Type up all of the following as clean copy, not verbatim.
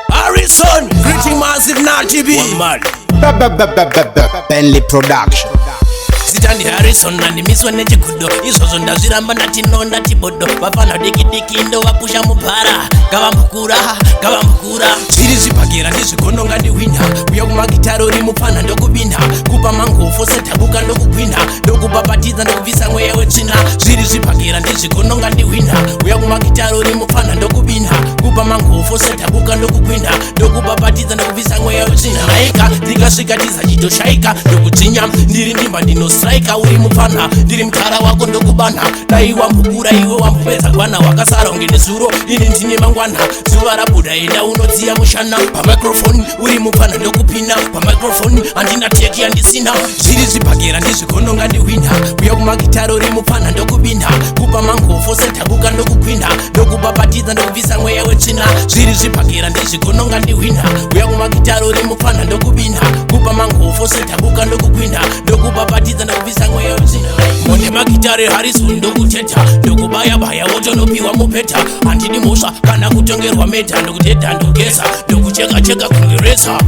Harrison, greeting massive now TV. One man. Bentley Production. Zitandi Harrison nani miswa nechikudo izvozvo ndazviramba ndatinonda tibodo vafana diki ndo vapusha mubhara gavambukura zviri zvibhagera ndizvigononga ndiwina uya kumagitaro uri mupana ndokubinha kupa mangofo setabuka ndokugwinha ndokubhabhatidza ndokubvisa mweya wetsvina zviri zvibhagera ndizvigononga ndiwina uya kumagitaro uri mupana ndokubinha kupa mangofo setabuka ndokugwinha ndokubhabhatidza ndokubvisa mweya wetsvina raika ndikasvika tizachitoshaika ndokudzinya ndiri ndimba ndinostraika uri mupana ndiri mutara wako ndokubanha dai wambukura iwe wambupedza gwana wakasara unge nezuro ini ndine mangwana zuva rabuda enda unodziya mushana pamicrofone uri mupana ndokupina pamicrofone handina teki handisina zviri zvibhagera ndizvigononga ndiwina uya kumagitaro uri mupana ndokubinha kupa mangofo setabuka ndokugwinha ndokubhabhatidza ndokubvisa mweya wetsvina zviri zvibhagera ndizvigononga ndiwina uya kumagitaro uri mupana ndokubinha kupa mangofo setabuka ndokugwinha ndokubhabhatidza ndokubvisa mweya wetsvina mone magitare Harrison ndokuteta ndokubaya wotonopiwa mupeta handidi mhosva kana kutongerwa meta ndokutedha ndogesa ndokucheka kungeresa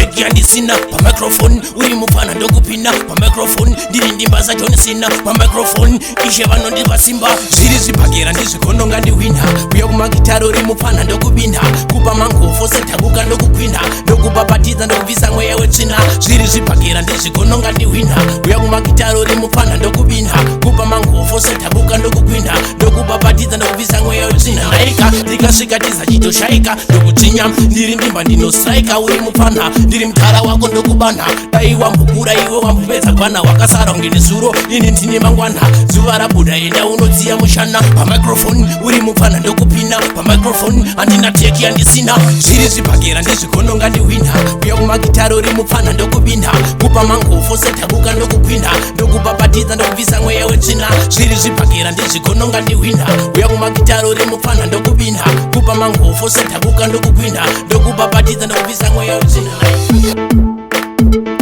teki handisina pamicrofone uri mupana ndokupina pamicrofone ndiri ndimba zajonisina pamicrofone ishe vanondipa simba zviri zvibhagera ndizvigononga ndiwina uya kumagitaro uri mupana ndokubinha kupa mangofo setabuka ndokugwinha ndokubhabhatidza ndokubvisa mweya wetsvina zviri zvibhagera ndizvigononga ndiwina uya kumagitaro uri mupana ndokubinha kupa mangofo setabuka ndokugwinha ndokubhabhatidza ndokubvisa mweya wetsvina raika ndikasvika tizachitoshaika ndokudzinya ndiri ndimba ndinostraika uri mupana ndiri mutara wako ndokubanha dai wambukura iwe wambupedza gwana wakasara unge nezuro ini ndine mangwana zuva rabuda enda unodziya mushana pamicrofone uri mupana ndokupina pamicrofone handina teki handisina zviri zvibhagera ndizvigononga ndiwina uya kumagitaro uri mupana ndokubinha kupa mangofo setabuka ndokugwinha ndokubhabhatidza ndokubvisa mweya wetsvina zviri zvibhagera ndizvigononga ndiwina uya kumagitaro uri mupana ndokubinha kupa mangofo setabuka ndokugwinha ndokubhabhatidza ndokubvisa mweya wetsvina.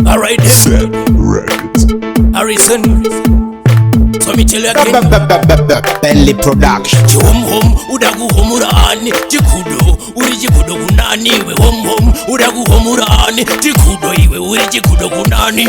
Alright, Harrison. So me tell you again. Bentley Production. Home uda kuhomurani chikudo uri chikudo kunani we home uda kuhomurani chikudo iwe uri chikudo kunani